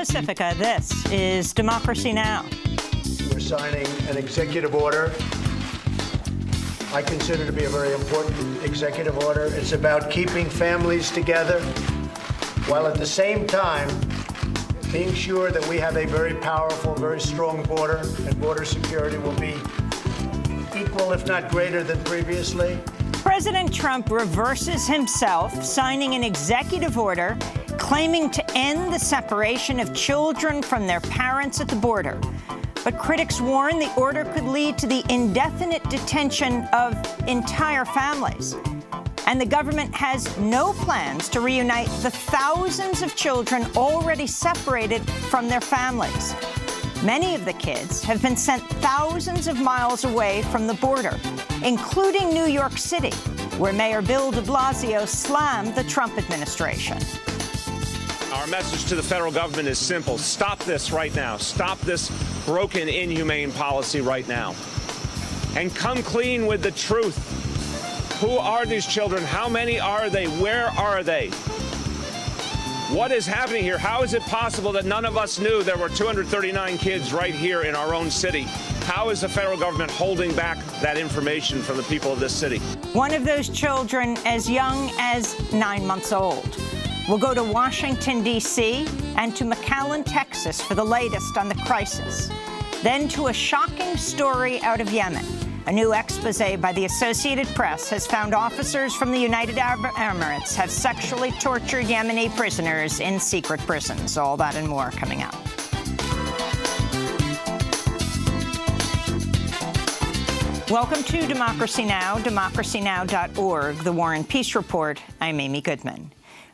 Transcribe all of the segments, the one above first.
Pacifica, this is Democracy Now! We're signing an executive order I consider to be a very important executive order. It's about keeping families together, while at the same time being sure that we have a very powerful, very strong border, and border security will be equal, if not greater, than previously. President Trump reverses himself, signing an executive order claiming to end the separation of children from their parents at the border. But critics warn the order could lead to the indefinite detention of entire families. And the government has no plans to reunite the thousands of children already separated from their families. Many of the kids have been sent thousands of miles away from the border, including New York City, where Mayor Bill de Blasio slammed the Trump administration. Our message to the federal government is simple. Stop this right now. Stop this broken, inhumane policy right now. And come clean with the truth. Who are these children? How many are they? Where are they? What is happening here? How is it possible that none of us knew there were 239 kids right here in our own city? How is the federal government holding back that information from the people of this city? One of those children as young as 9 months old. We'll go to Washington, D.C., and to McAllen, Texas, for the latest on the crisis. Then to a shocking story out of Yemen. A new expose by the Associated Press has found officers from the United Arab Emirates have sexually tortured Yemeni prisoners in secret prisons. All that and more coming up. Welcome to Democracy Now!, democracynow.org, The War and Peace Report. I'm Amy Goodman.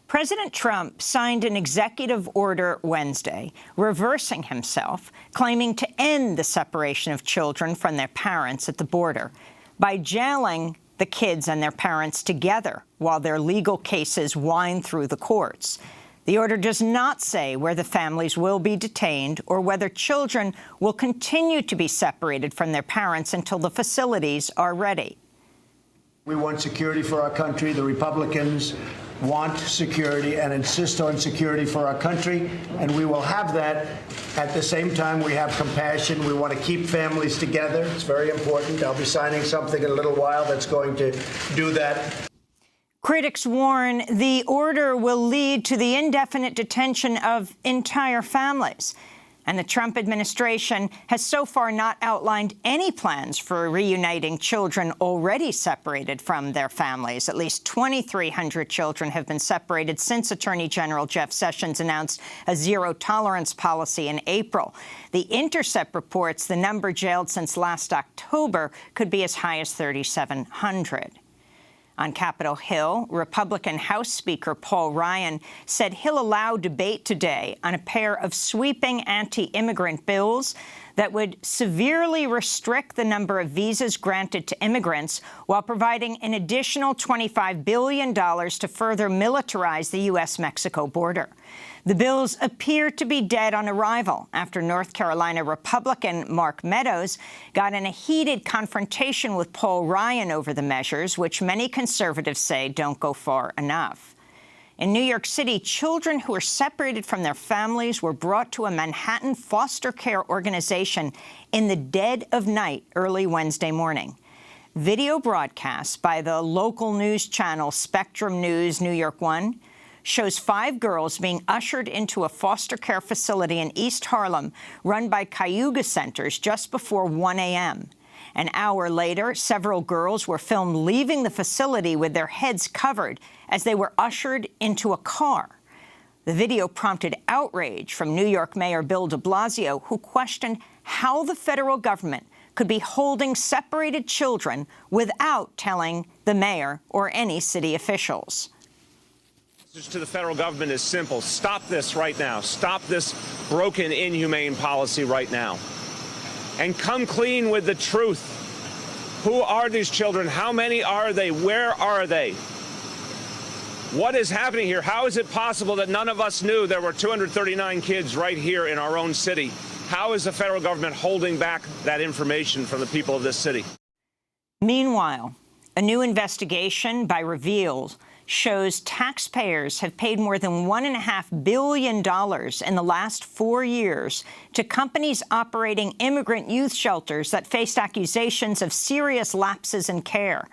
President Trump signed an executive order Wednesday, reversing himself, claiming to end the separation of children from their parents at the border by jailing the kids and their parents together while their legal cases wind through the courts. The order does not say where the families will be detained or whether children will continue to be separated from their parents until the facilities are ready. We want security for our country. The Republicans want security and insist on security for our country, and we will have that. At the same time, we have compassion. We want to keep families together. It's very important. I'll be signing something in a little while that's going to do that. Critics warn the order will lead to the indefinite detention of entire families. And the Trump administration has so far not outlined any plans for reuniting children already separated from their families. At least 2,300 children have been separated since Attorney General Jeff Sessions announced a zero-tolerance policy in April. The Intercept reports the number jailed since last October could be as high as 3,700. On Capitol Hill, Republican House Speaker Paul Ryan said he'll allow debate today on a pair of sweeping anti-immigrant bills that would severely restrict the number of visas granted to immigrants while providing an additional $25 billion to further militarize the U.S.-Mexico border. The bills appear to be dead on arrival after North Carolina Republican Mark Meadows got in a heated confrontation with Paul Ryan over the measures, which many conservatives say don't go far enough. In New York City, children who were separated from their families were brought to a Manhattan foster care organization in the dead of night early Wednesday morning. Video broadcasts by the local news channel Spectrum News New York 1 shows 5 girls being ushered into a foster care facility in East Harlem run by Cayuga Centers just before 1 a.m. An hour later, several girls were filmed leaving the facility with their heads covered as they were ushered into a car. The video prompted outrage from New York Mayor Bill de Blasio, who questioned how the federal government could be holding separated children without telling the mayor or any city officials. The message to the federal government is simple. Stop this right now. Stop this broken, inhumane policy right now. And come clean with the truth. Who are these children? How many are they? Where are they? What is happening here? How is it possible that none of us knew there were 239 kids right here in our own city? How is the federal government holding back that information from the people of this city? Meanwhile, a new investigation by Reveal shows taxpayers have paid more than $1.5 billion in the last 4 years to companies operating immigrant youth shelters that faced accusations of serious lapses in care.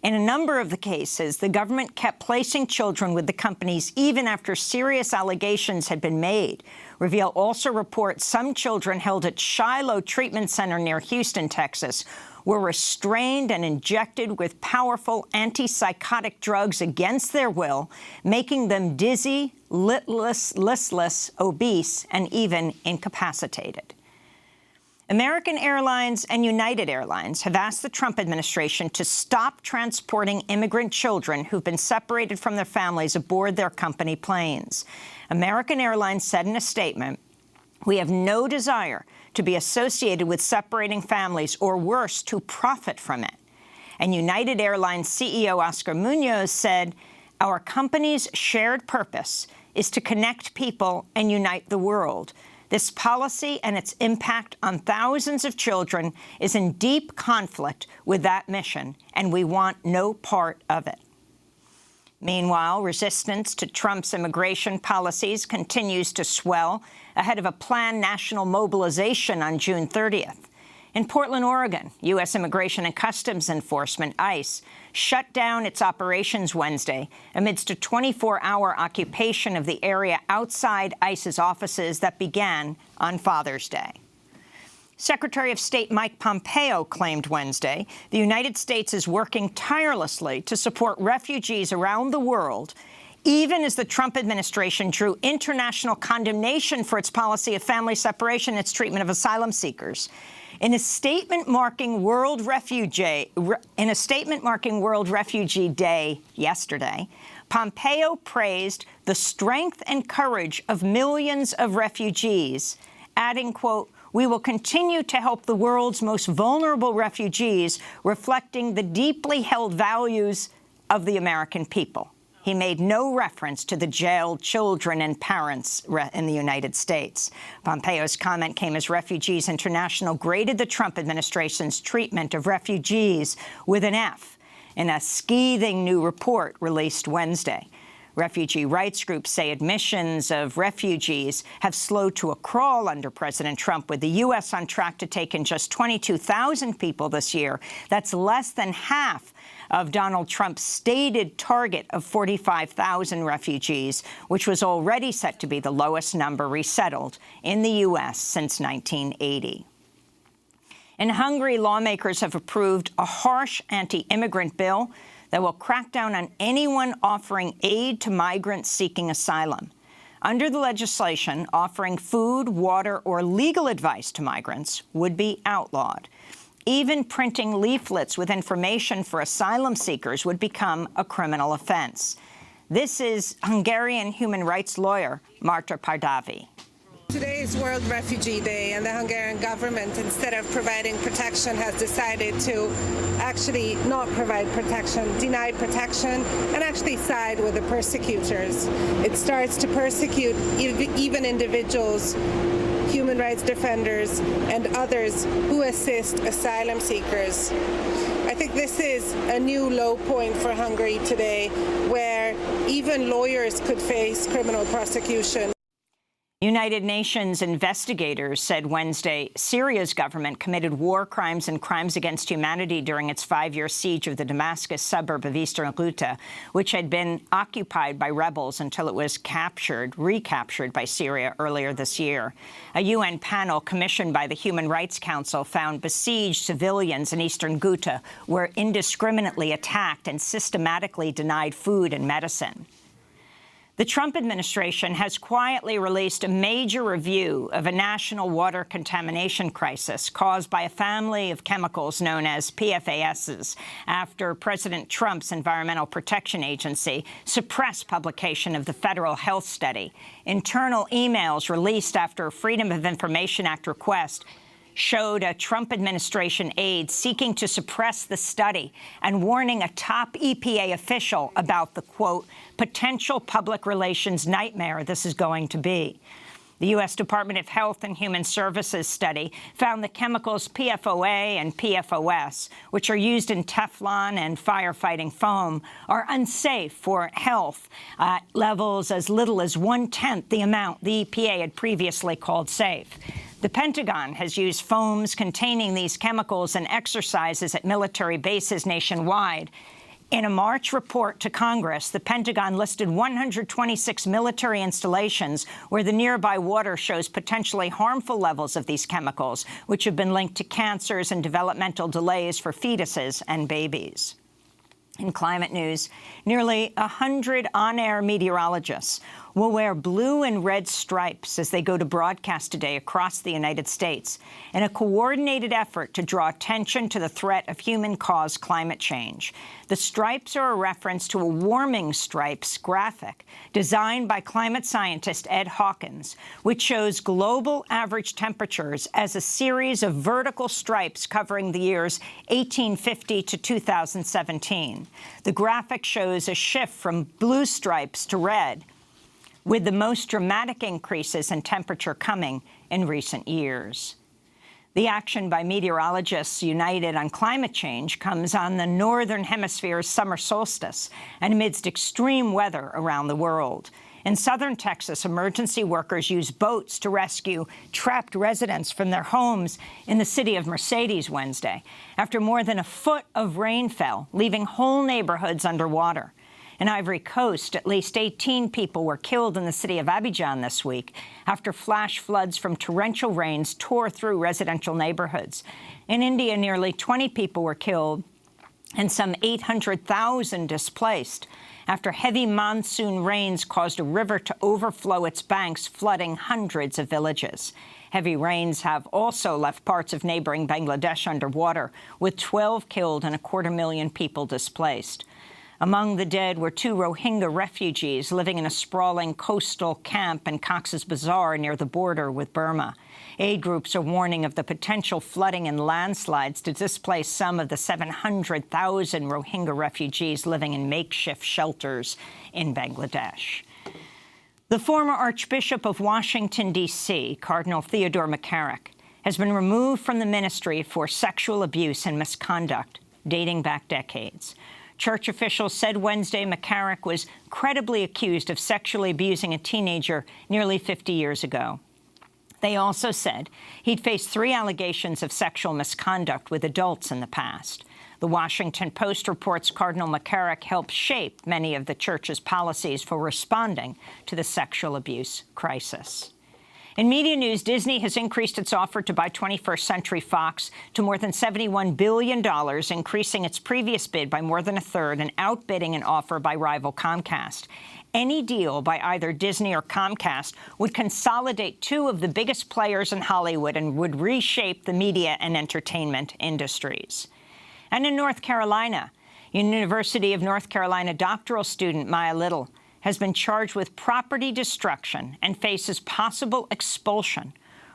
In a number of the cases, the government kept placing children with the companies even after serious allegations had been made. Reveal also reports some children held at Shiloh Treatment Center near Houston, Texas, were restrained and injected with powerful antipsychotic drugs against their will, making them dizzy, listless, obese, and even incapacitated. American Airlines and United Airlines have asked the Trump administration to stop transporting immigrant children who've been separated from their families aboard their company planes. American Airlines said in a statement, "We have no desire to be associated with separating families or worse, to profit from it." And United Airlines CEO Oscar Munoz said, "Our company's shared purpose is to connect people and unite the world. This policy and its impact on thousands of children is in deep conflict with that mission, and we want no part of it." Meanwhile, resistance to Trump's immigration policies continues to swell ahead of a planned national mobilization on June 30th. In Portland, Oregon, U.S. Immigration and Customs Enforcement, ICE, shut down its operations Wednesday amidst a 24-hour occupation of the area outside ICE's offices that began on Father's Day. Secretary of State Mike Pompeo claimed Wednesday the United States is working tirelessly to support refugees around the world, even as the Trump administration drew international condemnation for its policy of family separation and its treatment of asylum seekers. In a statement marking World Refugee Day yesterday, Pompeo praised the strength and courage of millions of refugees, adding, quote, "We will continue to help the world's most vulnerable refugees, reflecting the deeply held values of the American people." He made no reference to the jailed children and parents in the United States. Pompeo's comment came as Refugees International graded the Trump administration's treatment of refugees with an F in a scathing new report released Wednesday. Refugee rights groups say admissions of refugees have slowed to a crawl under President Trump, with the U.S. on track to take in just 22,000 people this year. That's less than half of Donald Trump's stated target of 45,000 refugees, which was already set to be the lowest number resettled in the U.S. since 1980. In Hungary, lawmakers have approved a harsh anti-immigrant bill that will crack down on anyone offering aid to migrants seeking asylum. Under the legislation, offering food, water, or legal advice to migrants would be outlawed. Even printing leaflets with information for asylum seekers would become a criminal offense. This is Hungarian human rights lawyer Marta Pardavi. Today is World Refugee Day, and the Hungarian government, instead of providing protection, has decided to actually not provide protection, deny protection, and actually side with the persecutors. It starts to persecute even individuals, human rights defenders, and others who assist asylum seekers. I think this is a new low point for Hungary today, where even lawyers could face criminal prosecution. United Nations investigators said Wednesday Syria's government committed war crimes and crimes against humanity during its 5-year siege of the Damascus suburb of eastern Ghouta, which had been occupied by rebels until it was recaptured by Syria earlier this year. A UN panel commissioned by the Human Rights Council found besieged civilians in eastern Ghouta were indiscriminately attacked and systematically denied food and medicine. The Trump administration has quietly released a major review of a national water contamination crisis caused by a family of chemicals known as PFASs after President Trump's Environmental Protection Agency suppressed publication of the federal health study. Internal emails released after a Freedom of Information Act request showed a Trump administration aide seeking to suppress the study and warning a top EPA official about the, quote, potential public relations nightmare this is going to be. The U.S. Department of Health and Human Services study found the chemicals PFOA and PFOS, which are used in Teflon and firefighting foam, are unsafe for health at levels as little as 1/10 the amount the EPA had previously called safe. The Pentagon has used foams containing these chemicals in exercises at military bases nationwide. In a March report to Congress, the Pentagon listed 126 military installations where the nearby water shows potentially harmful levels of these chemicals, which have been linked to cancers and developmental delays for fetuses and babies. In climate news, nearly 100 on-air meteorologists will wear blue and red stripes as they go to broadcast today across the United States in a coordinated effort to draw attention to the threat of human-caused climate change. The stripes are a reference to a warming stripes graphic designed by climate scientist Ed Hawkins, which shows global average temperatures as a series of vertical stripes covering the years 1850 to 2017. The graphic shows a shift from blue stripes to red, with the most dramatic increases in temperature coming in recent years. The action by meteorologists united on climate change comes on the Northern Hemisphere's summer solstice and amidst extreme weather around the world. In southern Texas, emergency workers used boats to rescue trapped residents from their homes in the city of Mercedes Wednesday, after more than a foot of rain fell, leaving whole neighborhoods underwater. In Ivory Coast, at least 18 people were killed in the city of Abidjan this week after flash floods from torrential rains tore through residential neighborhoods. In India, nearly 20 people were killed and some 800,000 displaced after heavy monsoon rains caused a river to overflow its banks, flooding hundreds of villages. Heavy rains have also left parts of neighboring Bangladesh underwater, with 12 killed and 250,000 people displaced. Among the dead were 2 Rohingya refugees living in a sprawling coastal camp in Cox's Bazar near the border with Burma. Aid groups are warning of the potential flooding and landslides to displace some of the 700,000 Rohingya refugees living in makeshift shelters in Bangladesh. The former Archbishop of Washington, D.C., Cardinal Theodore McCarrick, has been removed from the ministry for sexual abuse and misconduct dating back decades. Church officials said Wednesday McCarrick was credibly accused of sexually abusing a teenager nearly 50 years ago. They also said he'd faced 3 allegations of sexual misconduct with adults in the past. The Washington Post reports Cardinal McCarrick helped shape many of the church's policies for responding to the sexual abuse crisis. In media news, Disney has increased its offer to buy 21st Century Fox to more than $71 billion, increasing its previous bid by more than a third and outbidding an offer by rival Comcast. Any deal by either Disney or Comcast would consolidate 2 of the biggest players in Hollywood and would reshape the media and entertainment industries. And in North Carolina, University of North Carolina doctoral student Maya Little has been charged with property destruction and faces possible expulsion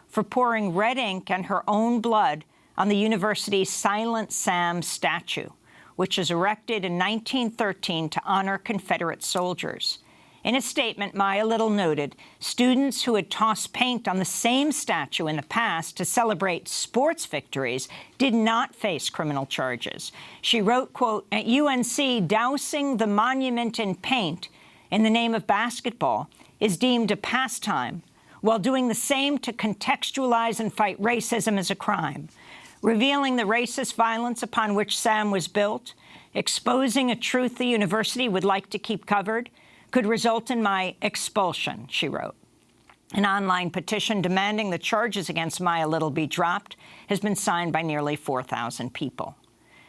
for pouring red ink and her own blood on the university's Silent Sam statue, which was erected in 1913 to honor Confederate soldiers. In a statement, Maya Little noted students who had tossed paint on the same statue in the past to celebrate sports victories did not face criminal charges. She wrote, quote, "At UNC, dousing the monument in paint in the name of basketball is deemed a pastime, while doing the same to contextualize and fight racism is a crime. Revealing the racist violence upon which Sam was built, exposing a truth the university would like to keep covered, could result in my expulsion," she wrote. An online petition demanding the charges against Maya Little be dropped has been signed by nearly 4,000 people.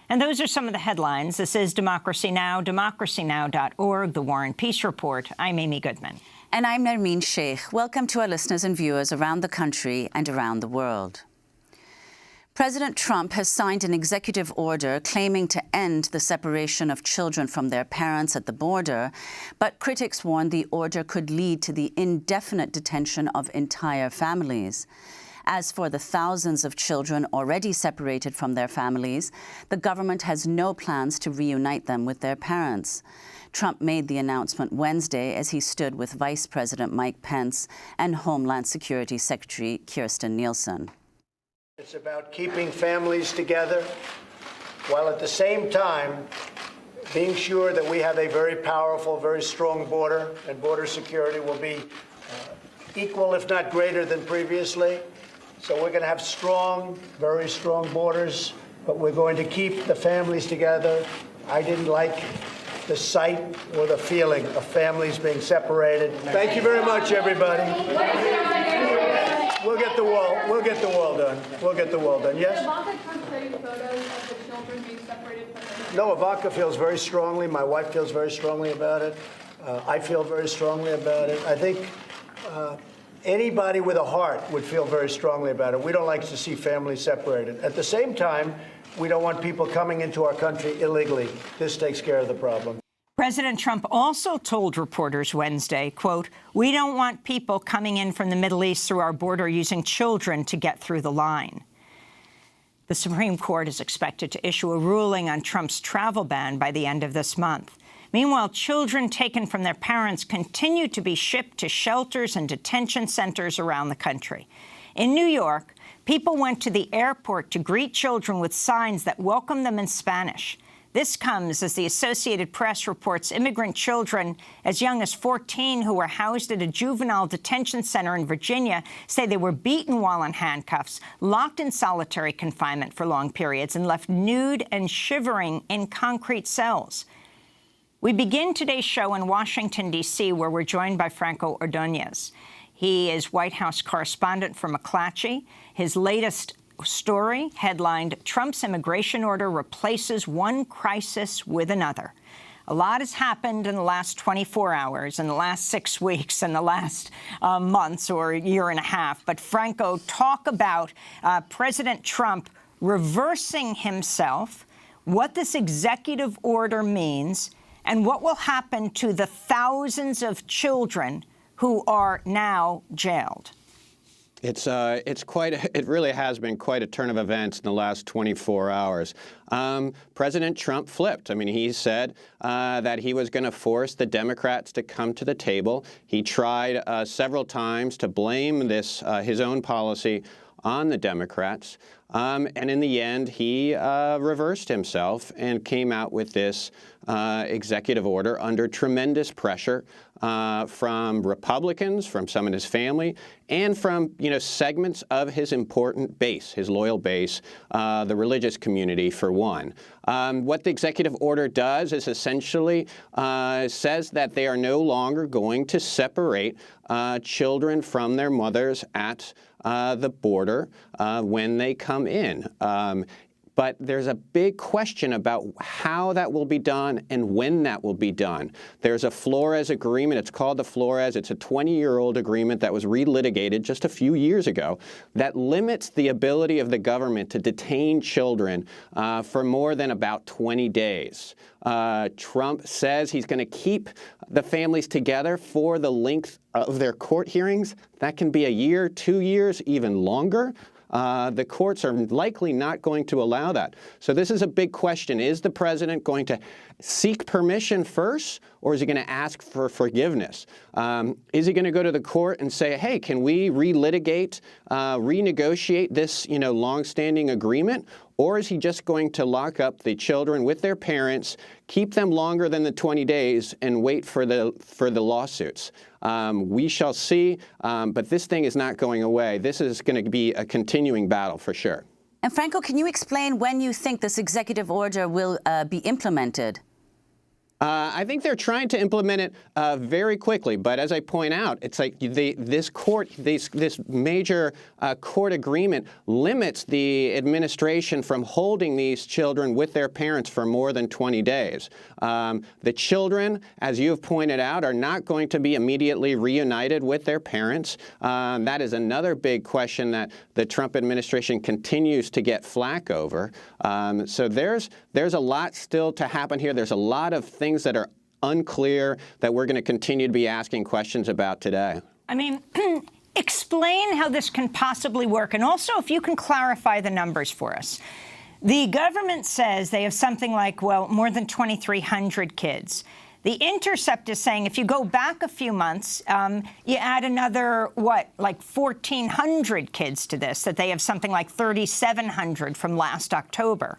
And those are some of the headlines. This is Democracy Now!, democracynow.org, The War and Peace Report. I'm Amy Goodman. And I'm Nermeen Sheikh. Welcome to our listeners and viewers around the country and around the world. President Trump has signed an executive order claiming to end the separation of children from their parents at the border, but critics warn the order could lead to the indefinite detention of entire families. As for the thousands of children already separated from their families, the government has no plans to reunite them with their parents. Trump made the announcement Wednesday as he stood with Vice President Mike Pence and Homeland Security Secretary Kirstjen Nielsen. It's about keeping families together, while at the same time being sure that we have a very powerful, very strong border, and border security will be equal, if not greater, than previously. So we're going to have strong, very strong borders, but we're going to keep the families together. I didn't like the sight or the feeling of families being separated. Thank you very much, everybody. We'll get the wall. We'll get the wall done. We'll get the wall done. Yes? Ivanka Trump showing photos of the children being separated from their No, Ivanka feels very strongly. My wife feels very strongly about it. I feel very strongly about it. I think anybody with a heart would feel very strongly about it. We don't like to see families separated. At the same time, we don't want people coming into our country illegally. This takes care of the problem. President Trump also told reporters Wednesday, quote, "We don't want people coming in from the Middle East through our border using children to get through the line." The Supreme Court is expected to issue a ruling on Trump's travel ban by the end of this month. Meanwhile, children taken from their parents continue to be shipped to shelters and detention centers around the country. In New York, people went to the airport to greet children with signs that welcome them in Spanish. This comes as the Associated Press reports immigrant children as young as 14 who were housed at a juvenile detention center in Virginia say they were beaten while in handcuffs, locked in solitary confinement for long periods, and left nude and shivering in concrete cells. We begin today's show in Washington, D.C., where we're joined by Franco Ordonez. He is White House correspondent for McClatchy. His latest story, headlined, "Trump's immigration order replaces one crisis with another." A lot has happened in the last 24 hours, in the last 6 weeks, in the last months or a year and a half. But Franco, talk about President Trump reversing himself, what this executive order means, and what will happen to the thousands of children who are now jailed. It really has been quite a turn of events in the last 24 hours. President Trump flipped. I mean, he said that he was going to force the Democrats to come to the table. He tried several times to blame his own policy on the Democrats. And in the end, he reversed himself and came out with this executive order under tremendous pressure from Republicans, from some of his family, and from segments of his important base, his loyal base, the religious community, for one. What the executive order does is essentially says that they are no longer going to separate children from their mothers at the border when they come in. But there's a big question about how that will be done and when that will be done. There's a Flores agreement. It's called the Flores. It's a 20-year-old agreement that was relitigated just a few years ago that limits the ability of the government to detain children for more than about 20 days. Trump says he's going to keep the families together for the length of their court hearings. That can be a year, 2 years, even longer. The courts are likely not going to allow that. So this is a big question. Is the president going to seek permission first, or is he going to ask for forgiveness? Is he going to go to the court and say, hey, can we relitigate, renegotiate this, longstanding agreement? Or is he just going to lock up the children with their parents, keep them longer than the 20 days, and wait for the lawsuits? We shall see, but this thing is not going away. This is going to be a continuing battle for sure. And Franco, can you explain when you think this executive order will be implemented? I think they're trying to implement it very quickly, but as I point out, it's like this major court agreement limits the administration from holding these children with their parents for more than 20 days. The children, as you've pointed out, are not going to be immediately reunited with their parents. That is another big question that the Trump administration continues to get flack over. So there's a lot still to happen here. There's a lot of things that are unclear that we're going to continue to be asking questions about today. I mean, Explain how this can possibly work, and also if you can clarify the numbers for us. The government says they have something like, well, more than 2,300 kids. The Intercept is saying if you go back a few months, you add another, what, like 1,400 kids to this, that they have something like 3,700 from last October.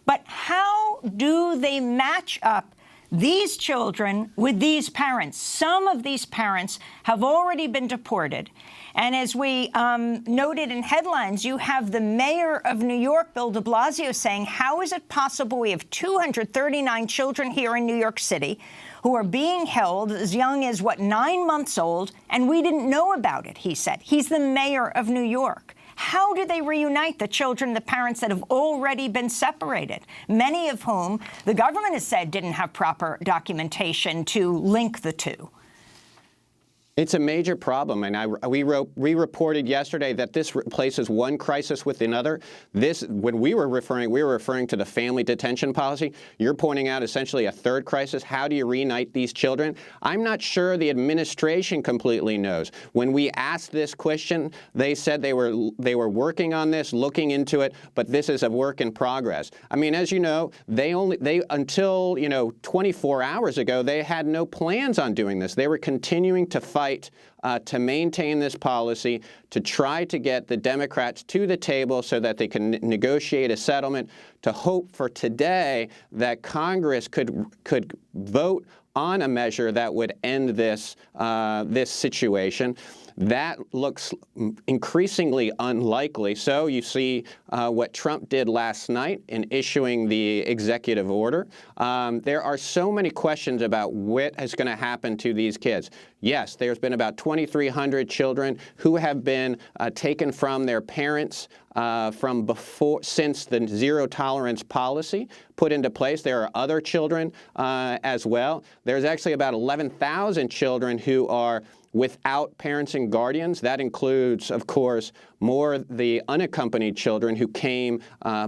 But how do they match up these children with these parents? Some of these parents have already been deported. And as we noted in headlines, you have the mayor of New York, Bill de Blasio, saying, how is it possible we have 239 children here in New York City who are being held as young as, what, 9 months old, and we didn't know about it, he said. He's the mayor of New York. How do they reunite the children, the parents that have already been separated, many of whom the government has said didn't have proper documentation to link the two? It's a major problem, and we reported yesterday that this replaces one crisis with another. When we were referring to the family detention policy. You're pointing out essentially a third crisis. How do you reunite these children? I'm not sure the administration completely knows. When we asked this question, they said they were working on this, looking into it, but this is a work in progress. I mean, as you know, until 24 hours ago, they had no plans on doing this. They were continuing to fight to maintain this policy, to try to get the Democrats to the table so that they can negotiate a settlement, to hope for today that Congress could vote on a measure that would end this situation. That looks increasingly unlikely. So you see what Trump did last night in issuing the executive order. There are so many questions about what is going to happen to these kids. Yes, there's been about 2,300 children who have been taken from their parents since the zero tolerance policy put into place. There are other children as well. There's actually about 11,000 children who are without parents and guardians. That includes, of course, more the unaccompanied children who came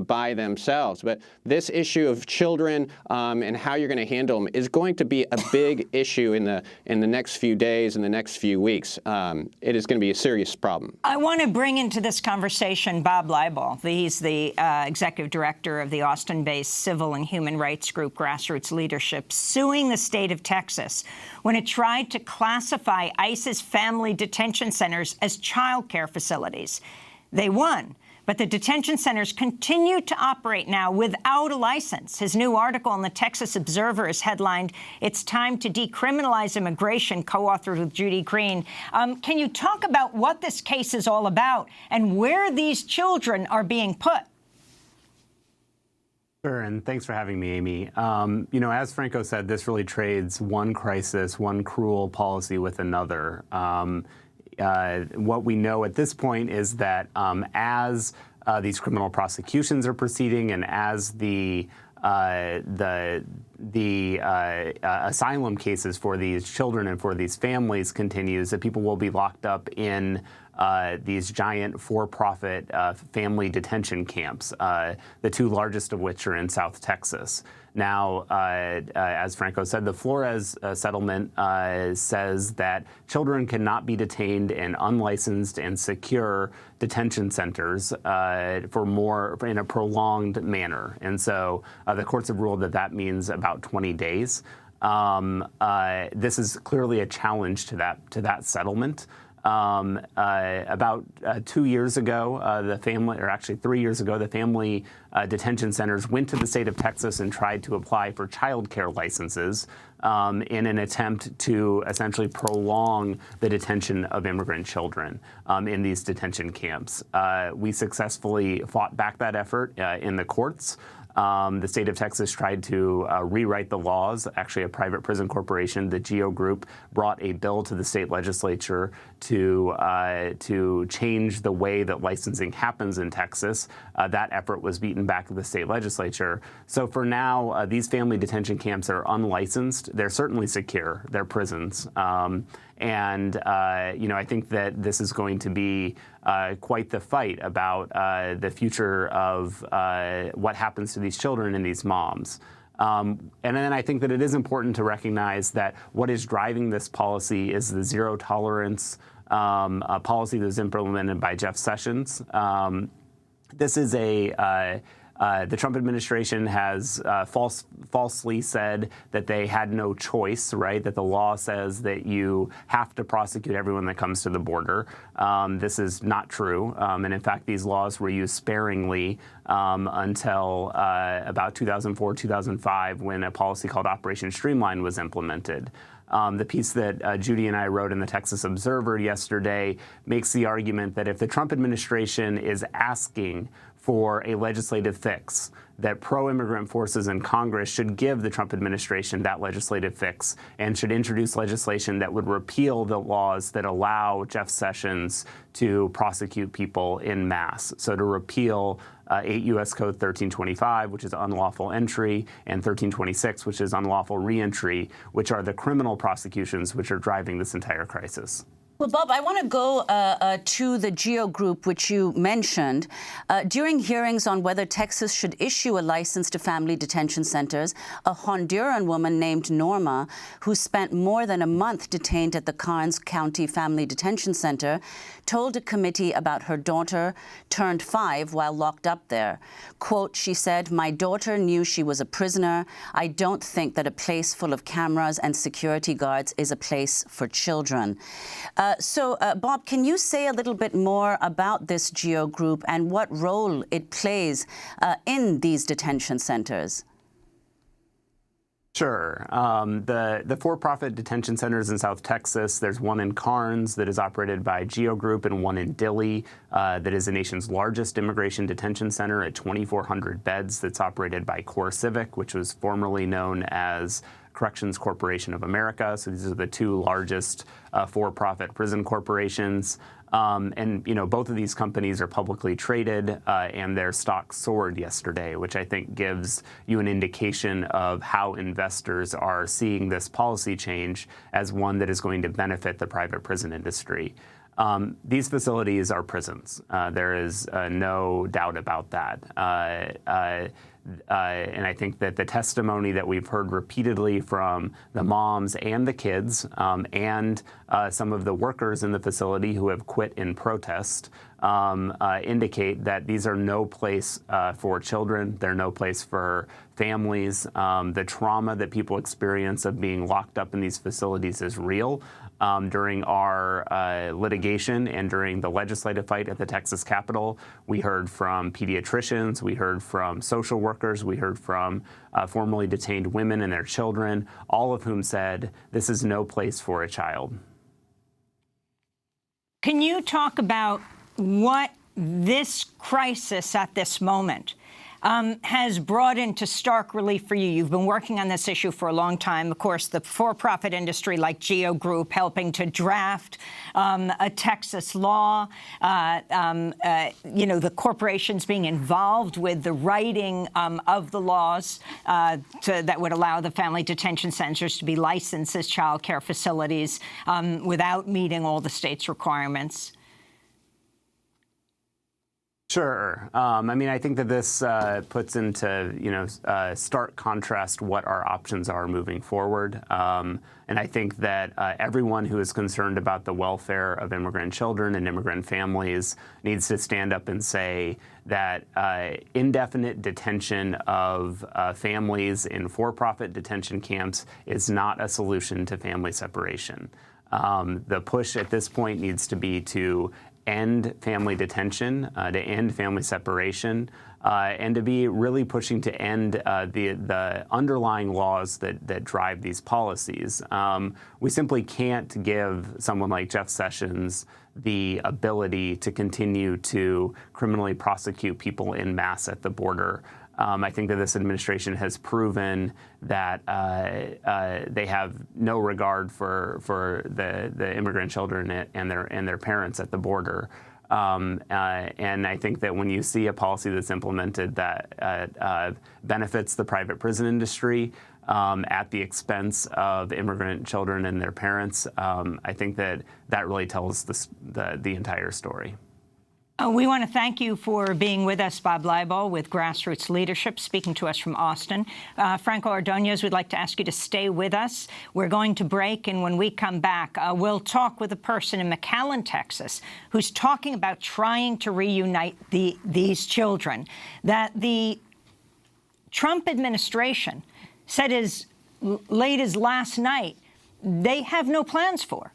by themselves. But this issue of children and how you're going to handle them is going to be a big issue in the next few days, in the next few weeks. It is going to be a serious problem. I want to bring into this conversation Bob Leibel. He's the executive director of the Austin-based civil and human rights group Grassroots Leadership, suing the state of Texas when it tried to classify ICE's family detention centers as child care facilities. They won, but the detention centers continue to operate now without a license. His new article in the Texas Observer is headlined, "It's Time to Decriminalize Immigration," co-authored with Judy Green. Can you talk about what this case is all about and where these children are being put? Sure, and thanks for having me, Amy. As Franco said, this really trades one crisis, one cruel policy with another. What we know at this point is that as these criminal prosecutions are proceeding and as the asylum cases for these children and for these families continues, that people will be locked up in these giant for-profit family detention camps, the two largest of which are in South Texas. Now, as Franco said, the Flores settlement says that children cannot be detained in unlicensed and secure detention centers in a prolonged manner. And so the courts have ruled that that means about 20 days. This is clearly a challenge to that settlement. About 2 years ago, the family, or actually 3 years ago, the family detention centers went to the state of Texas and tried to apply for child care licenses in an attempt to essentially prolong the detention of immigrant children in these detention camps. We successfully fought back that effort in the courts. The state of Texas tried to rewrite the laws. Actually, a private prison corporation, the GEO Group, brought a bill to the state legislature to change the way that licensing happens in Texas. That effort was beaten back to the state legislature. So for now, these family detention camps are unlicensed. They're certainly secure. They're prisons. I think that this is going to be quite the fight about the future of what happens to these children and these moms. And then I think that it is important to recognize that what is driving this policy is the zero tolerance a policy that was implemented by Jeff Sessions. This is the Trump administration has falsely said that they had no choice, right? That the law says that you have to prosecute everyone that comes to the border. This is not true. And in fact, these laws were used sparingly until about 2004, 2005, when a policy called Operation Streamline was implemented. The piece that Judy and I wrote in the Texas Observer yesterday makes the argument that if the Trump administration is asking for a legislative fix, that pro-immigrant forces in Congress should give the Trump administration that legislative fix and should introduce legislation that would repeal the laws that allow Jeff Sessions to prosecute people en masse. So to repeal 8 U.S. Code 1325, which is unlawful entry, and 1326, which is unlawful reentry, which are the criminal prosecutions which are driving this entire crisis. Well, Bob, I want to go to the GEO Group, which you mentioned. During hearings on whether Texas should issue a license to family detention centers, a Honduran woman named Norma, who spent more than a month detained at the Karnes County Family Detention Center, told a committee about her daughter turned 5 while locked up there. Quote, she said, "My daughter knew she was a prisoner. I don't think that a place full of cameras and security guards is a place for children." Bob, can you say a little bit more about this GEO Group and what role it plays in these detention centers? Sure. The for-profit detention centers in South Texas, there's one in Karnes that is operated by GEO Group and one in Dilley that is the nation's largest immigration detention center at 2,400 beds that's operated by CoreCivic, which was formerly known as Corrections Corporation of America. So these are the two largest for-profit prison corporations. And, you know, both of these companies are publicly traded and their stock soared yesterday, which I think gives you an indication of how investors are seeing this policy change as one that is going to benefit the private prison industry. These facilities are prisons. There is no doubt about that. And I think that the testimony that we've heard repeatedly from the moms and the kids and some of the workers in the facility who have quit in protest indicate that these are no place for children. They're no place for families. The trauma that people experience of being locked up in these facilities is real. During our litigation and during the legislative fight at the Texas Capitol, we heard from pediatricians, we heard from social workers, we heard from formerly detained women and their children, all of whom said this is no place for a child. Can you talk about what this crisis at this moment has brought into stark relief for you? You've been working on this issue for a long time. Of course, the for-profit industry like GEO Group helping to draft a Texas law, you know, the corporations being involved with the writing of the laws that would allow the family detention centers to be licensed as child care facilities without meeting all the state's requirements. Sure. I mean, I think that this puts into, you know, stark contrast what our options are moving forward. And I think that everyone who is concerned about the welfare of immigrant children and immigrant families needs to stand up and say that indefinite detention of families in for-profit detention camps is not a solution to family separation. The push at this point needs to be to end family detention, to end family separation, and to be really pushing to end the underlying laws that drive these policies. We simply can't give someone like Jeff Sessions the ability to continue to criminally prosecute people en masse at the border. I think that this administration has proven that they have no regard for the immigrant children and their parents at the border. And I think that when you see a policy that's implemented that benefits the private prison industry at the expense of immigrant children and their parents, I think that really tells the entire story. We want to thank you for being with us, Bob Leibel, with Grassroots Leadership, speaking to us from Austin. Franco Ordonez, we'd like to ask you to stay with us. We're going to break, and when we come back, we'll talk with a person in McAllen, Texas, who's talking about trying to reunite these children that the Trump administration said as late as last night they have no plans for.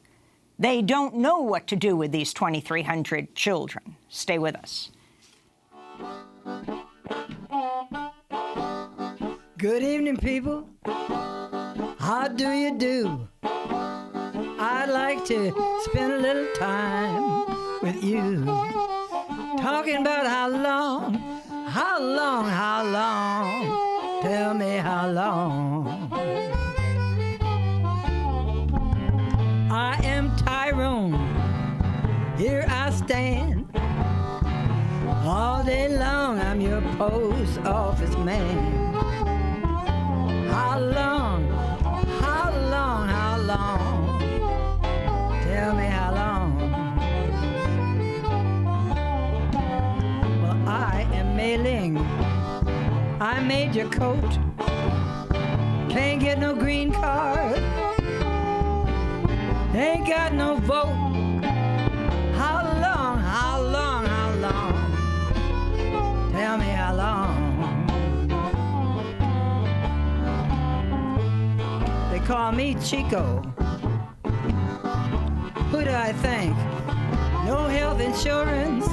They don't know what to do with these 2,300 children. Stay with us. Good evening, people. How do you do? I'd like to spend a little time with you, talking about how long, tell me how long. I am Tyrone, here I stand. All day long I'm your post office man. How long, tell me how long. Well, I am mailing, I made your coat, can't get no green card, ain't got no vote. How long, tell me how long. They call me Chico. Who do I think? No health insurance,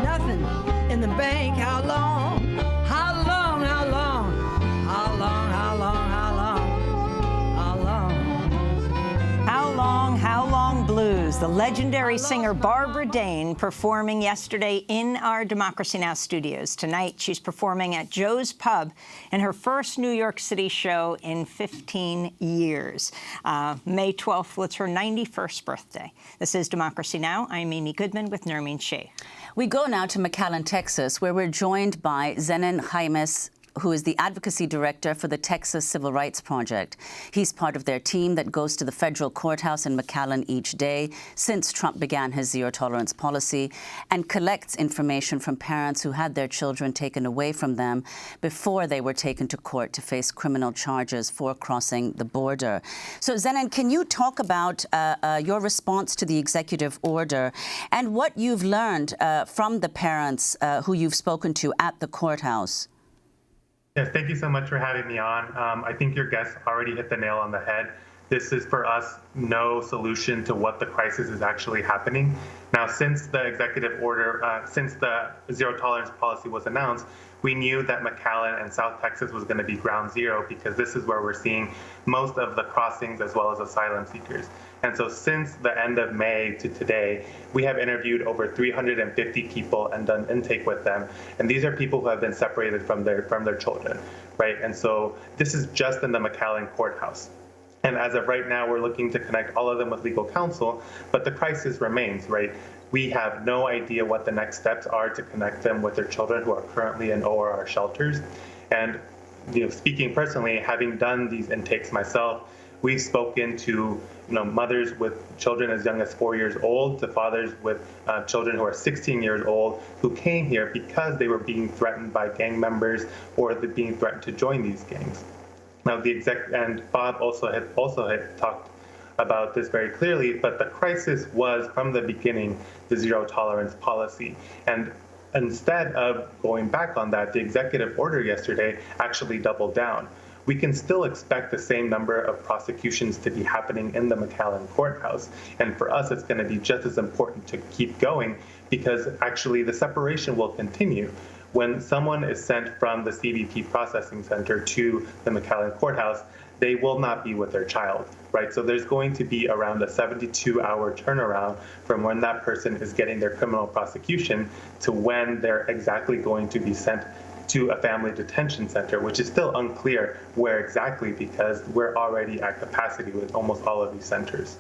nothing in the bank. How long, How Long Blues, the legendary singer Barbara Dane performing yesterday in our Democracy Now! Studios. Tonight, she's performing at Joe's Pub in her first New York City show in 15 years. May 12th was her 91st birthday. This is Democracy Now! I'm Amy Goodman with Nermeen Sheikh. We go now to McAllen, Texas, where we're joined by Zenon Jaimes, who is the advocacy director for the Texas Civil Rights Project. He's part of their team that goes to the federal courthouse in McAllen each day since Trump began his zero-tolerance policy and collects information from parents who had their children taken away from them before they were taken to court to face criminal charges for crossing the border. So, Zenon, can you talk about your response to the executive order and what you've learned from the parents who you've spoken to at the courthouse? Yes, thank you so much for having me on. I think your guest already hit the nail on the head. This is, for us, no solution to what the crisis is actually happening. Now, since the executive order, since the zero-tolerance policy was announced, we knew that McAllen and South Texas was going to be ground zero because this is where we're seeing most of the crossings as well as asylum seekers. And so since the end of May to today, we have interviewed over 350 people and done intake with them. And these are people who have been separated from their children, right? And so this is just in the McAllen courthouse. And as of right now, we're looking to connect all of them with legal counsel, but the crisis remains, right? We have no idea what the next steps are to connect them with their children who are currently in ORR shelters. And speaking personally, having done these intakes myself, we've spoken to mothers with children as young as 4 years old to fathers with children who are 16 years old who came here because they were being threatened by gang members or being threatened to join these gangs. Now, and Bob also had talked about this very clearly, but the crisis was, from the beginning, the zero-tolerance policy. And instead of going back on that, the executive order yesterday actually doubled down. We can still expect the same number of prosecutions to be happening in the McAllen courthouse. And for us, it's going to be just as important to keep going because actually the separation will continue. When someone is sent from the CBP processing center to the McAllen courthouse, they will not be with their child, right? So there's going to be around a 72-hour turnaround from when that person is getting their criminal prosecution to when they're exactly going to be sent to a family detention center, which is still unclear where exactly because we're already at capacity with almost all of these centers.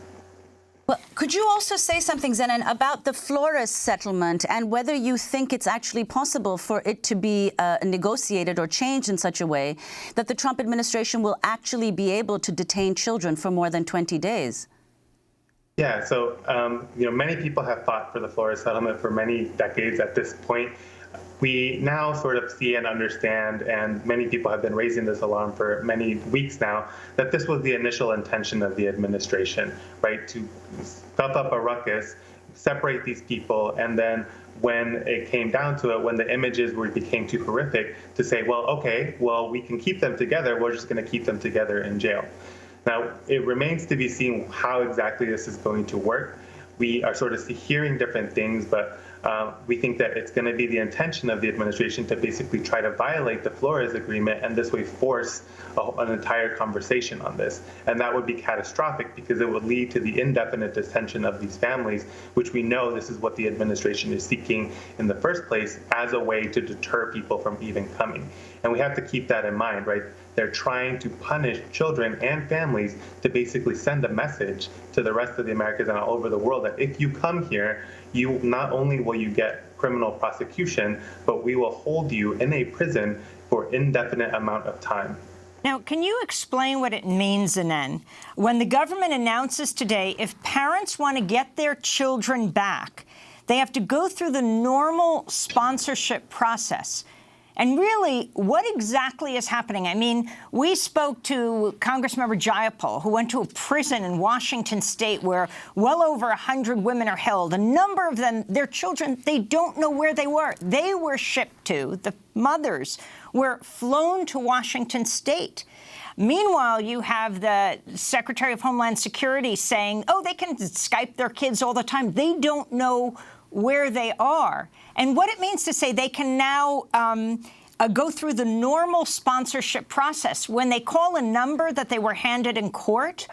Well, could you also say something, Zenon, about the Flores settlement and whether you think it's actually possible for it to be negotiated or changed in such a way that the Trump administration will actually be able to detain children for more than 20 days? Yeah, so many people have fought for the Flores settlement for many decades at this point. We now sort of see and understand, and many people have been raising this alarm for many weeks now, that this was the initial intention of the administration, right? To stuff up a ruckus, separate these people, and then when it came down to it, when the images became too horrific, to say, well, okay, well, we can keep them together, we're just going to keep them together in jail. Now, it remains to be seen how exactly this is going to work. We are sort of hearing different things, but we think that it's going to be the intention of the administration to basically try to violate the Flores Agreement and this way force an entire conversation on this. And that would be catastrophic because it would lead to the indefinite detention of these families, which we know this is what the administration is seeking in the first place as a way to deter people from even coming. And we have to keep that in mind, right? They're trying to punish children and families to basically send a message to the rest of the Americas and all over the world that if you come here, you not only will you get criminal prosecution, but we will hold you in a prison for indefinite amount of time. Now, can you explain what it means, Zanen, when the government announces today if parents want to get their children back, they have to go through the normal sponsorship process? And really, what exactly is happening? I mean, we spoke to Congressmember Jayapal, who went to a prison in Washington State where well over 100 women are held. A number of them, their children, they don't know where they were. They were shipped to, the mothers were flown to Washington State. Meanwhile, you have the Secretary of Homeland Security saying, oh, they can Skype their kids all the time. They don't know where they are. And what it means to say they can now go through the normal sponsorship process. When they call a number that they were handed in court,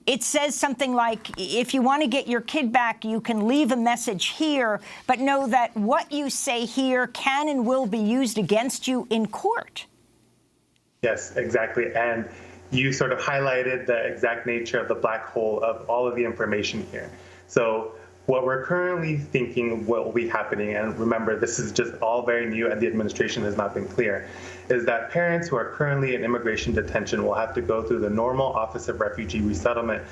it says something like, if you want to get your kid back, you can leave a message here, but know that what you say here can and will be used against you in court. Yes, exactly. And you sort of highlighted the exact nature of the black hole of all of the information here. So what we're currently thinking will be happening, and remember, this is just all very new and the administration has not been clear, is that parents who are currently in immigration detention will have to go through the normal Office of Refugee Resettlement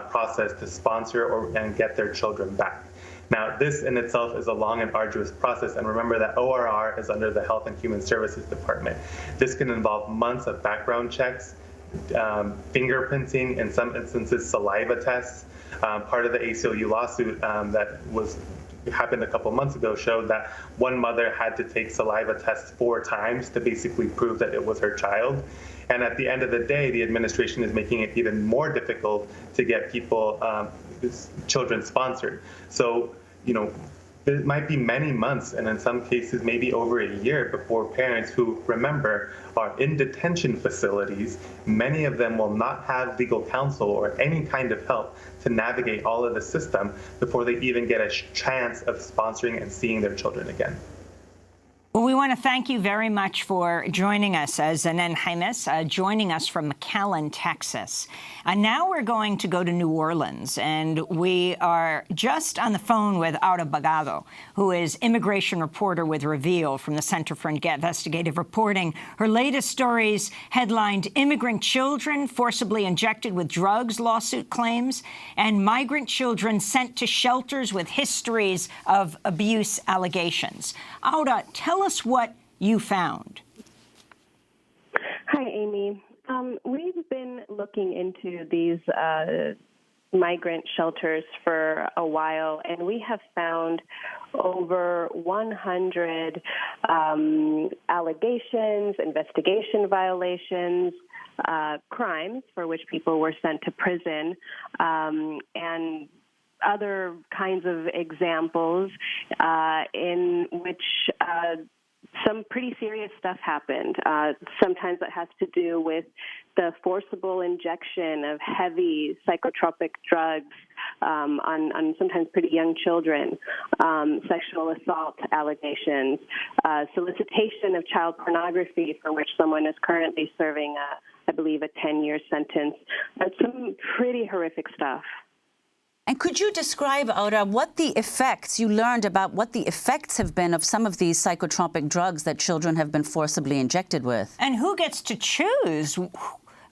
process to sponsor and get their children back. Now, this in itself is a long and arduous process, and remember that ORR is under the Health and Human Services Department. This can involve months of background checks, fingerprinting, in some instances saliva tests. Part of the ACLU lawsuit that happened a couple months ago showed that one mother had to take saliva tests 4 times to basically prove that it was her child. And at the end of the day, the administration is making it even more difficult to get people, children sponsored. So, it might be many months, and in some cases maybe over a year, before parents who, remember, are in detention facilities, many of them will not have legal counsel or any kind of help to navigate all of the system before they even get a chance of sponsoring and seeing their children again. Well, we want to thank you very much for joining us, Zanen Jaimes, joining us from McAllen, Texas. And now we're going to go to New Orleans, and we are just on the phone with Aura Bagado, who is immigration reporter with Reveal from the Center for Investigative Reporting. Her latest stories headlined Immigrant Children Forcibly Injected with Drugs Lawsuit Claims, and Migrant Children Sent to Shelters with Histories of Abuse Allegations. Aura, tell us what you found. Hi, Amy. We've been looking into these migrant shelters for a while, and we have found over 100 allegations, investigation violations, crimes for which people were sent to prison, and other kinds of examples in which some pretty serious stuff happened. Sometimes it has to do with the forcible injection of heavy psychotropic drugs on sometimes pretty young children, sexual assault allegations, solicitation of child pornography for which someone is currently serving, I believe, a 10-year sentence. Some pretty horrific stuff. And could you describe, Aura, what the effects, you learned about what the effects have been of some of these psychotropic drugs that children have been forcibly injected with? And who gets to choose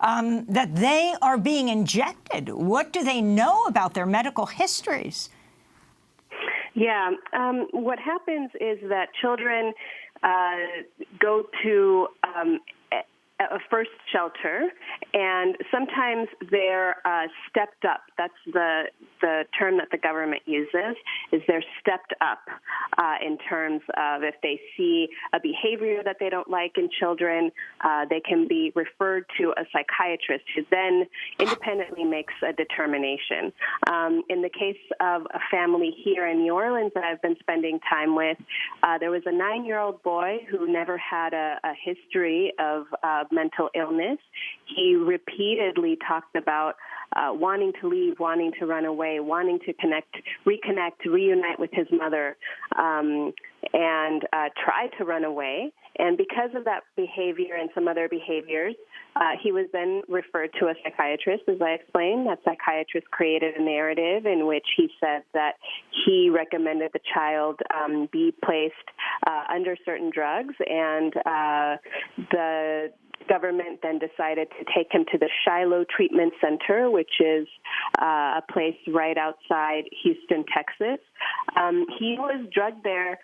that they are being injected? What do they know about their medical histories? Yeah, what happens is that children go to a first shelter, and sometimes they're stepped up. That's the term that the government uses, is they're stepped up in terms of if they see a behavior that they don't like in children, they can be referred to a psychiatrist who then independently makes a determination. In the case of a family here in New Orleans that I've been spending time with, there was a 9-year-old boy who never had a history of mental illness. He repeatedly talked about wanting to leave, wanting to run away, wanting to reconnect, reunite with his mother, and tried to run away. And because of that behavior and some other behaviors, he was then referred to a psychiatrist, as I explained. That psychiatrist created a narrative in which he said that he recommended the child be placed under certain drugs, and the government then decided to take him to the Shiloh Treatment Center, which is a place right outside Houston, Texas. He was drugged there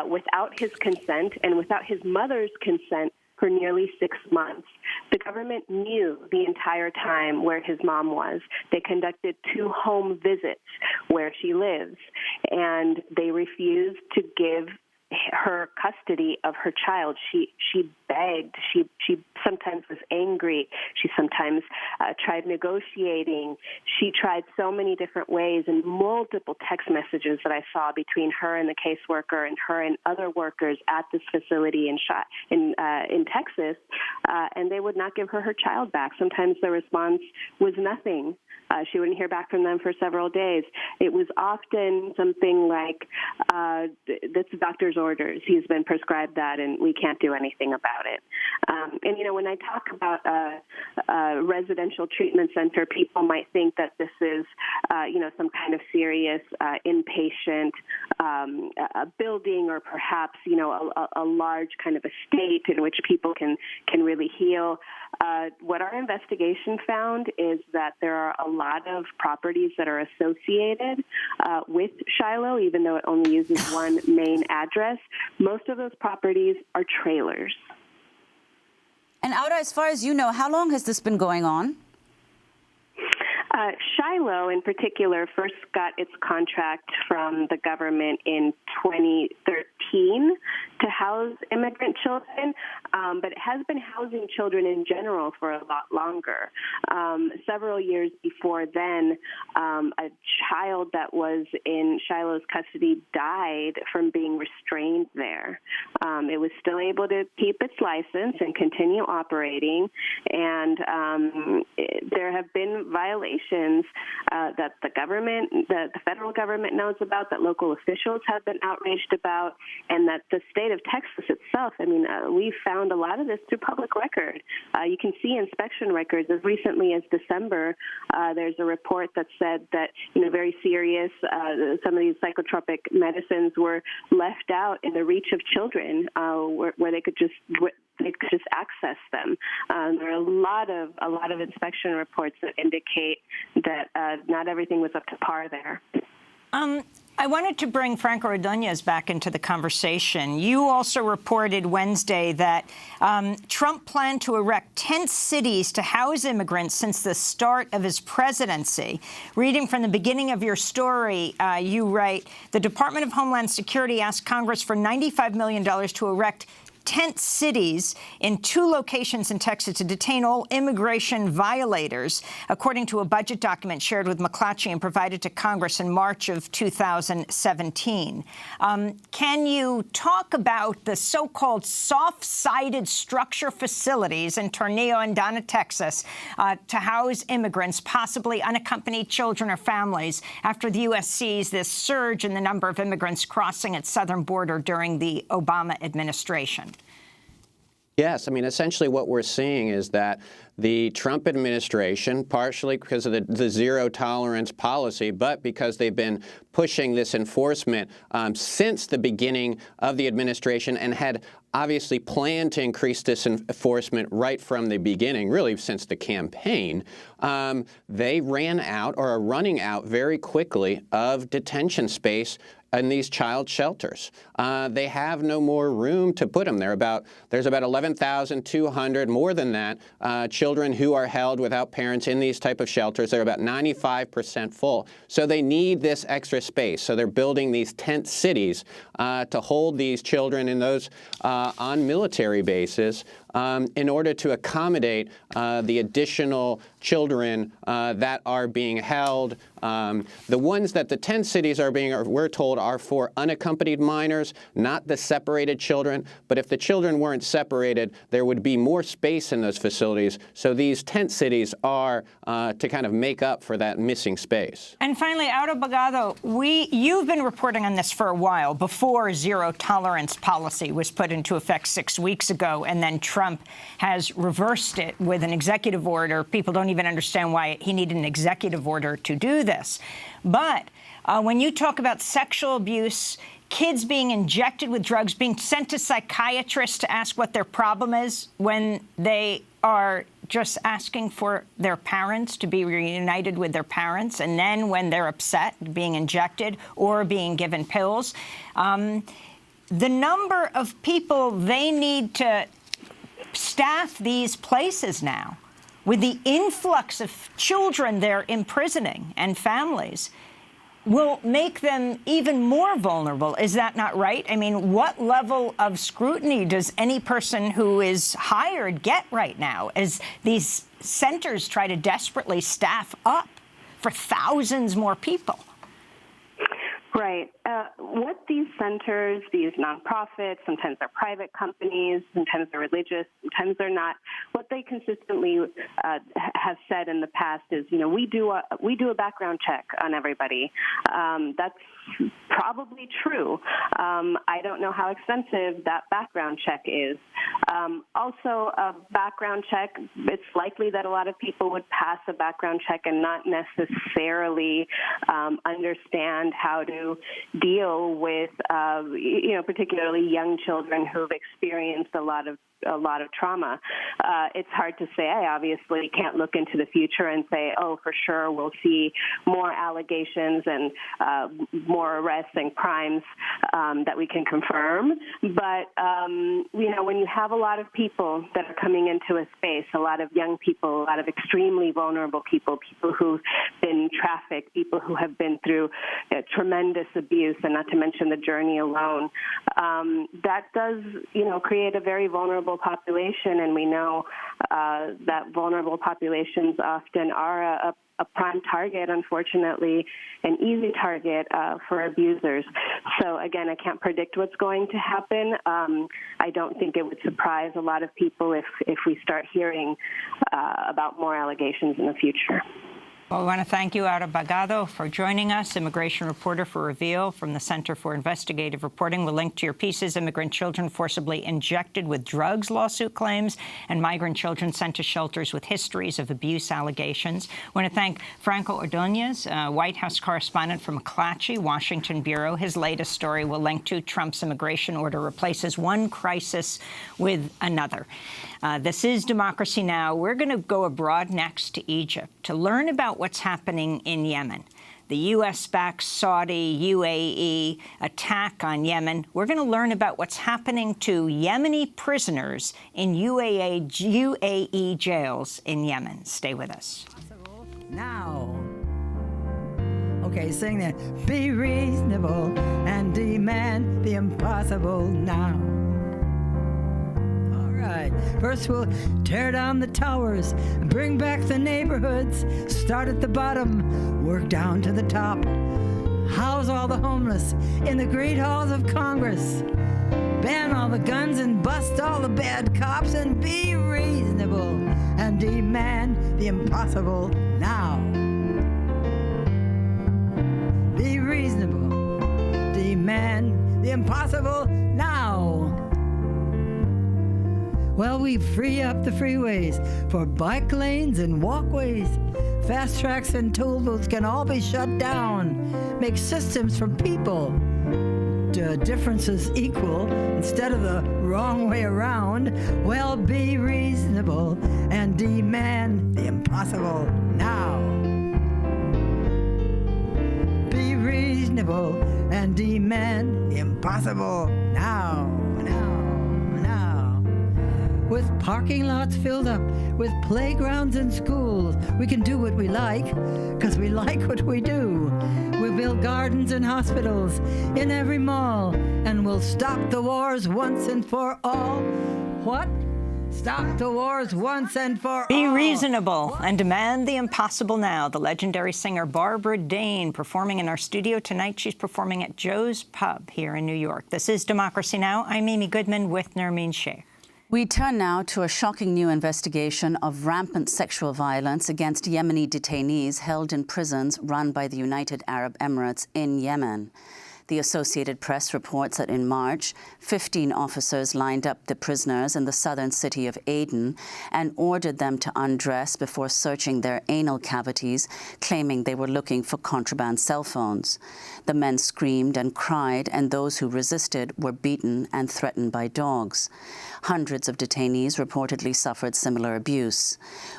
without his consent and without his mother's consent for nearly 6 months. The government knew the entire time where his mom was. They conducted 2 home visits where she lives, and they refused to give her custody of her child. She begged. She sometimes was angry. She sometimes tried negotiating. She tried so many different ways, and multiple text messages that I saw between her and the caseworker and her and other workers at this facility in Texas, and they would not give her child back. Sometimes the response was nothing. She wouldn't hear back from them for several days. It was often something like, that's the doctor's orders. He's been prescribed that, and we can't do anything about it. And, you know, when I talk about a residential treatment center, people might think that this is, you know, some kind of serious inpatient building, or perhaps, you know, a large kind of estate in which people can really heal. What our investigation found is that there are a lot of properties that are associated with Shiloh, even though it only uses one main address. Most of those properties are trailers. And Aura, as far as you know, how long has this been going on? Shiloh, in particular, first got its contract from the government in 2013 to house immigrant children, but it has been housing children in general for a lot longer. Several years before then, a child that was in Shiloh's custody died from being restrained there. It was still able to keep its license and continue operating, and there have been violations that the government, the federal government knows about, that local officials have been outraged about, and that the state of Texas itself, I mean, we found a lot of this through public record. You can see inspection records as recently as December. There's a report that said that, you know, very serious, some of these psychotropic medicines were left out in the reach of children, where they could just access them. There are a lot of inspection reports that indicate that not everything was up to par there. I wanted to bring Franco Ordonez back into the conversation. You also reported Wednesday that Trump planned to erect tent cities to house immigrants since the start of his presidency. Reading from the beginning of your story, you write, the Department of Homeland Security asked Congress for $95 million to erect tent cities in 2 locations in Texas to detain all immigration violators, according to a budget document shared with McClatchy and provided to Congress in March of 2017. Can you talk about the so-called soft-sided structure facilities in Tornillo and Donna, Texas, to house immigrants, possibly unaccompanied children or families, after the U.S. sees this surge in the number of immigrants crossing its southern border during the Obama administration? Yes. I mean, essentially what we're seeing is that the Trump administration, partially because of the zero-tolerance policy, but because they've been pushing this enforcement since the beginning of the administration and had obviously planned to increase this enforcement right from the beginning, really since the campaign, they ran out or are running out very quickly of detention space in these child shelters. They have no more room to put them. There's about 11,200, more than that, children who are held without parents in these type of shelters. They're about 95% full. So they need this extra space. So they're building these tent cities to hold these children in those on military bases in order to accommodate the additional children that are being held. The ones that the tent cities we're told, are for unaccompanied minors, not the separated children. But if the children weren't separated, there would be more space in those facilities. So these tent cities are to kind of make up for that missing space. And finally, Aura Bagado, you've been reporting on this for a while, before zero-tolerance policy was put into effect 6 weeks ago, and then Trump has reversed it with an executive order. People don't even understand why he needed an executive order to do this. But when you talk about sexual abuse, kids being injected with drugs, being sent to psychiatrists to ask what their problem is when they are just asking for their parents to be reunited with their parents, and then when they're upset, being injected or being given pills. The number of people they need to staff these places now, with the influx of children they're imprisoning and families, will make them even more vulnerable. Is that not right? I mean, what level of scrutiny does any person who is hired get right now as these centers try to desperately staff up for thousands more people? Right. What these centers, these nonprofits, sometimes they're private companies, sometimes they're religious, sometimes they're not. What they consistently have said in the past is, we do a background check on everybody. That's probably true. I don't know how extensive that background check is. Also, a background check, it's likely that a lot of people would pass a background check and not necessarily understand how to deal with, particularly young children who've experienced a lot of trauma. It's hard to say. I obviously can't look into the future and say, oh, for sure we'll see more allegations and more arrests and crimes that we can confirm. But, when you have a lot of people that are coming into a space, a lot of young people, a lot of extremely vulnerable people, people who've been trafficked, people who have been through tremendous abuse, and not to mention the journey alone, that does, create a very vulnerable population, and we know that vulnerable populations often are a prime target, unfortunately, an easy target for abusers. So again, I can't predict what's going to happen. I don't think it would surprise a lot of people if we start hearing about more allegations in the future. Well, we want to thank you, Aura Bagado, for joining us, immigration reporter for Reveal from the Center for Investigative Reporting. We'll link to your pieces, Immigrant Children Forcibly Injected with Drugs Lawsuit Claims, and Migrant Children Sent to Shelters with Histories of Abuse Allegations. I want to thank Franco Ordonez, White House correspondent from McClatchy, Washington Bureau. His latest story we'll link to. Trump's immigration order replaces one crisis with another. This is Democracy Now! We're going to go abroad next to Egypt to learn about what's happening in Yemen. The U.S.-backed Saudi UAE attack on Yemen. We're going to learn about what's happening to Yemeni prisoners in UAE jails in Yemen. Stay with us. Now. Okay, sing that. Be reasonable and demand the impossible now. Right. First, we'll tear down the towers, bring back the neighborhoods, start at the bottom, work down to the top. House all the homeless in the great halls of Congress. Ban all the guns and bust all the bad cops, and be reasonable and demand the impossible now. Be reasonable, demand the impossible now. Well, we free up the freeways for bike lanes and walkways. Fast tracks and toll booths can all be shut down. Make systems for people. Differences equal instead of the wrong way around. Well, be reasonable and demand the impossible now. Be reasonable and demand the impossible now. With parking lots filled up, with playgrounds and schools, we can do what we like, because we like what we do. We'll build gardens and hospitals in every mall, and we'll stop the wars once and for all. What? Stop the wars once and for all. Be reasonable and demand the impossible now. The legendary singer Barbara Dane performing in our studio tonight. She's performing at Joe's Pub here in New York. This is Democracy Now! I'm Amy Goodman with Nermeen Sheikh. We turn now to a shocking new investigation of rampant sexual violence against Yemeni detainees held in prisons run by the United Arab Emirates in Yemen. The Associated Press reports that in March, 15 officers lined up the prisoners in the southern city of Aden and ordered them to undress before searching their anal cavities, claiming they were looking for contraband cell phones. The men screamed and cried, and those who resisted were beaten and threatened by dogs. Hundreds of detainees reportedly suffered similar abuse.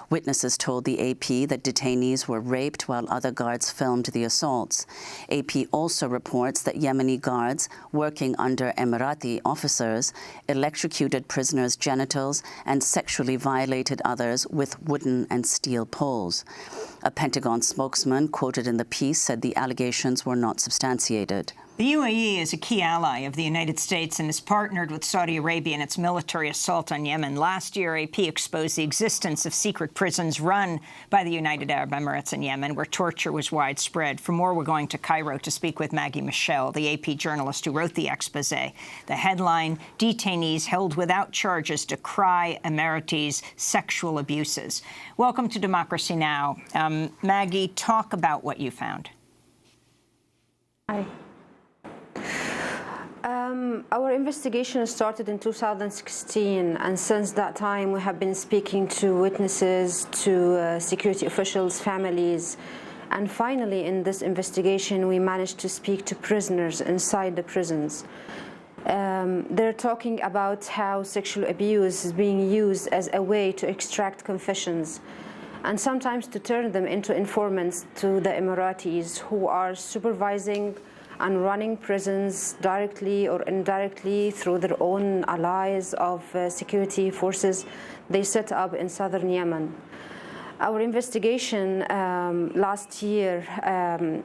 Witnesses told the AP that detainees were raped while other guards filmed the assaults. AP also reports that Yemeni guards, working under Emirati officers, electrocuted prisoners' genitals and sexually violated others with wooden and steel poles. A Pentagon spokesman quoted in the piece said the allegations were not substantiated. The UAE is a key ally of the United States and is partnered with Saudi Arabia in its military assault on Yemen. Last year, AP exposed the existence of secret prisons run by the United Arab Emirates in Yemen, where torture was widespread. For more, we're going to Cairo to speak with Maggie Michel, the AP journalist who wrote the expose. The headline, Detainees Held Without Charges Decry Emiratis' Sexual Abuses. Welcome to Democracy Now! Maggie, talk about what you found. Hi. Our investigation started in 2016, and since that time we have been speaking to witnesses, to security officials, families, and finally in this investigation we managed to speak to prisoners inside the prisons. They're talking about how sexual abuse is being used as a way to extract confessions and sometimes to turn them into informants to the Emiratis who are supervising and running prisons directly or indirectly through their own allies of security forces they set up in southern Yemen. Our investigation last year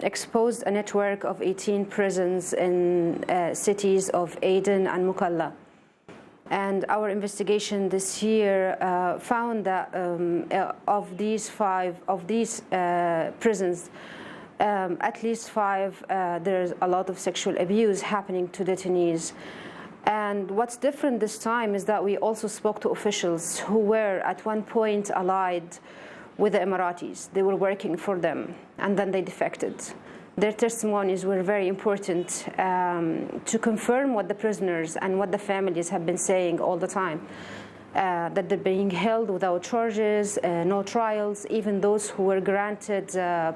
exposed a network of 18 prisons in cities of Aden and Mukalla. And our investigation this year found that of these prisons, at least 5, there's a lot of sexual abuse happening to detainees. And what's different this time is that we also spoke to officials who were at one point allied with the Emiratis. They were working for them, and then they defected. Their testimonies were very important to confirm what the prisoners and what the families have been saying all the time. That they're being held without charges, no trials. Even those who were granted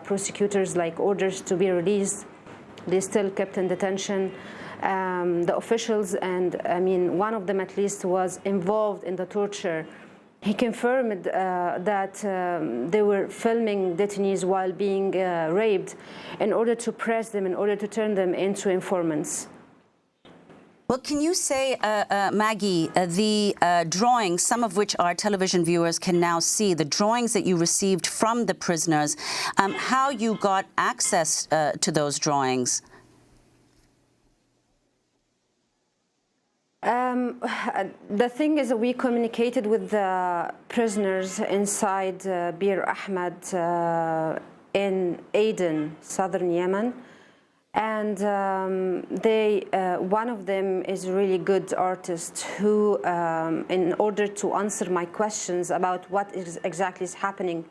prosecutors like orders to be released, they still kept in detention. The officials, and I mean one of them at least, was involved in the torture. He confirmed that they were filming detainees while being raped in order to press them, in order to turn them into informants. Well, can you say, Maggie, the drawings, some of which our television viewers can now see, the drawings that you received from the prisoners, how you got access to those drawings? The thing is that we communicated with the prisoners inside Bir Ahmed in Aden, southern Yemen. And one of them is a really good artist who, in order to answer my questions about what exactly is happening,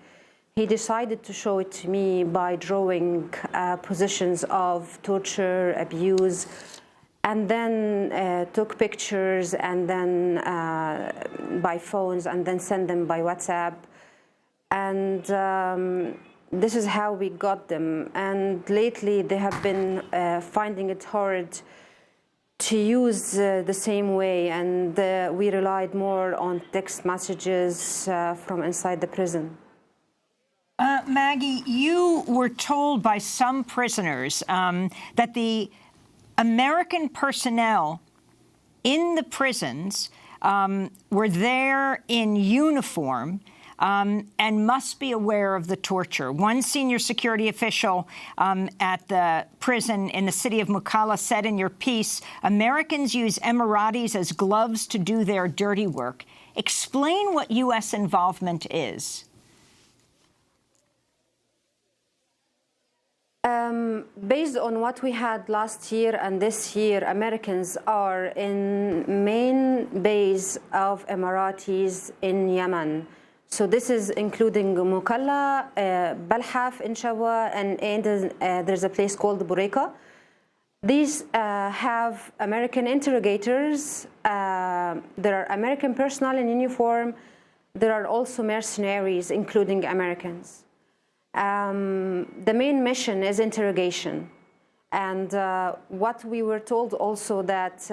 he decided to show it to me by drawing positions of torture, abuse, and then took pictures and then by phones and then sent them by WhatsApp. And this is how we got them. And lately they have been finding it hard to use the same way, and we relied more on text messages from inside the prison. Maggie, you were told by some prisoners that the American personnel in the prisons were there in uniform and must be aware of the torture. One senior security official at the prison in the city of Mukalla said in your piece, Americans use Emiratis as gloves to do their dirty work. Explain what U.S. involvement is. Based on what we had last year and this year, Americans are in main base of Emiratis in Yemen. So this is including Mukalla, Balhaf in Shawa, and there's a place called Bureka. These have American interrogators. There are American personnel in uniform. There are also mercenaries, including Americans. The main mission is interrogation. And what we were told also that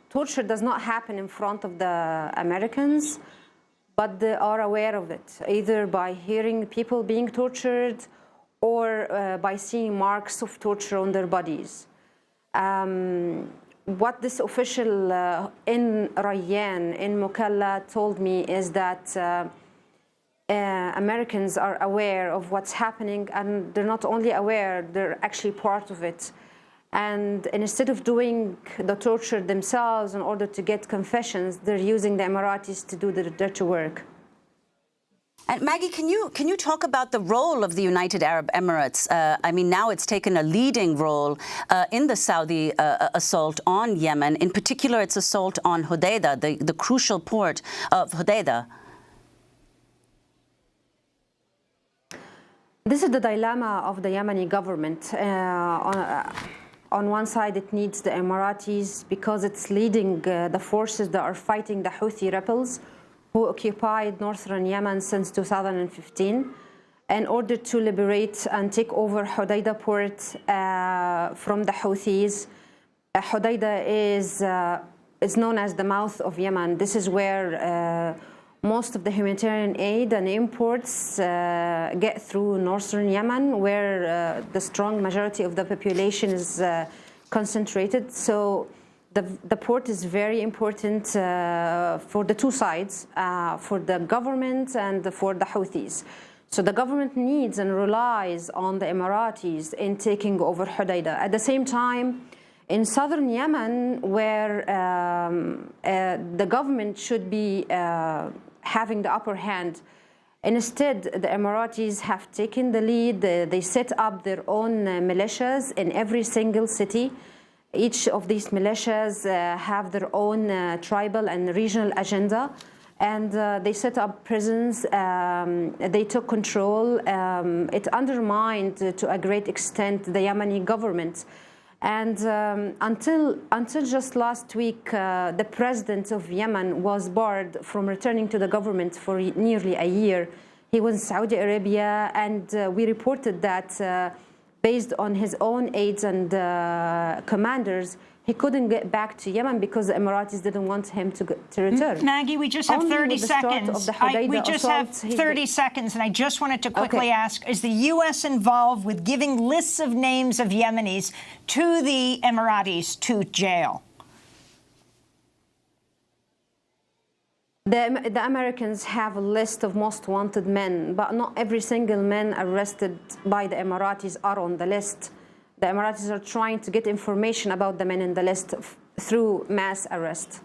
torture does not happen in front of the Americans, but they are aware of it, either by hearing people being tortured or by seeing marks of torture on their bodies. What this official in Rayyan, in Mukalla, told me is that Americans are aware of what's happening, and they're not only aware, they're actually part of it. And instead of doing the torture themselves in order to get confessions, they're using the Emiratis to do the dirty work. And Maggie, can you talk about the role of the United Arab Emirates? I mean, now it's taken a leading role in the Saudi assault on Yemen, in particular its assault on Hodeidah, the crucial port of Hodeidah. This is the dilemma of the Yemeni government. On one side, it needs the Emiratis because it's leading the forces that are fighting the Houthi rebels who occupied northern Yemen since 2015 in order to liberate and take over Hodeidah port from the Houthis. Hodeidah is known as the mouth of Yemen. This is where most of the humanitarian aid and imports get through northern Yemen, where the strong majority of the population is concentrated. So the port is very important for the two sides, for the government and for the Houthis. So the government needs and relies on the Emiratis in taking over Hodeidah. At the same time, in southern Yemen, where the government should be having the upper hand, instead the Emiratis have taken the lead. They set up their own militias in every single city. Each of these militias have their own tribal and regional agenda, and they set up prisons. They took control. It undermined to a great extent the Yemeni government. And until just last week, the president of Yemen was barred from returning to the government for nearly a year. He was in Saudi Arabia, and we reported that based on his own aides and commanders, he couldn't get back to Yemen because the Emiratis didn't want him to return. Maggie, we just have 30 seconds. We just have 30 seconds, and I just wanted to quickly ask, is the U.S. involved with giving lists of names of Yemenis to the Emiratis to jail? The Americans have a list of most wanted men, but not every single man arrested by the Emiratis are on the list. The Emiratis are trying to get information about the men in the list through mass arrest.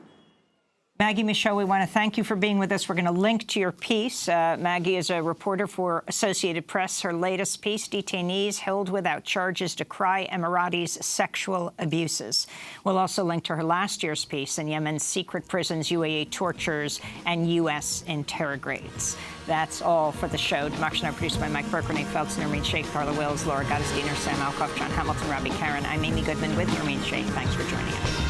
Maggie Michaud, we want to thank you for being with us. We're going to link to your piece. Maggie is a reporter for Associated Press. Her latest piece, Detainees Held Without Charges Decry Emiratis' Sexual Abuses. We'll also link to her last year's piece, In Yemen's Secret Prisons, UAE Tortures, and U.S. Interrogates. That's all for the show. Democracy Now! Produced by Mike Burke, Renee Feltz, Nermeen Sheikh, Carla Wills, Laura Gottesdiener, Sam Alcoff, John Hamilton, Robbie Karen. I'm Amy Goodman with Nermeen Sheikh. Thanks for joining us.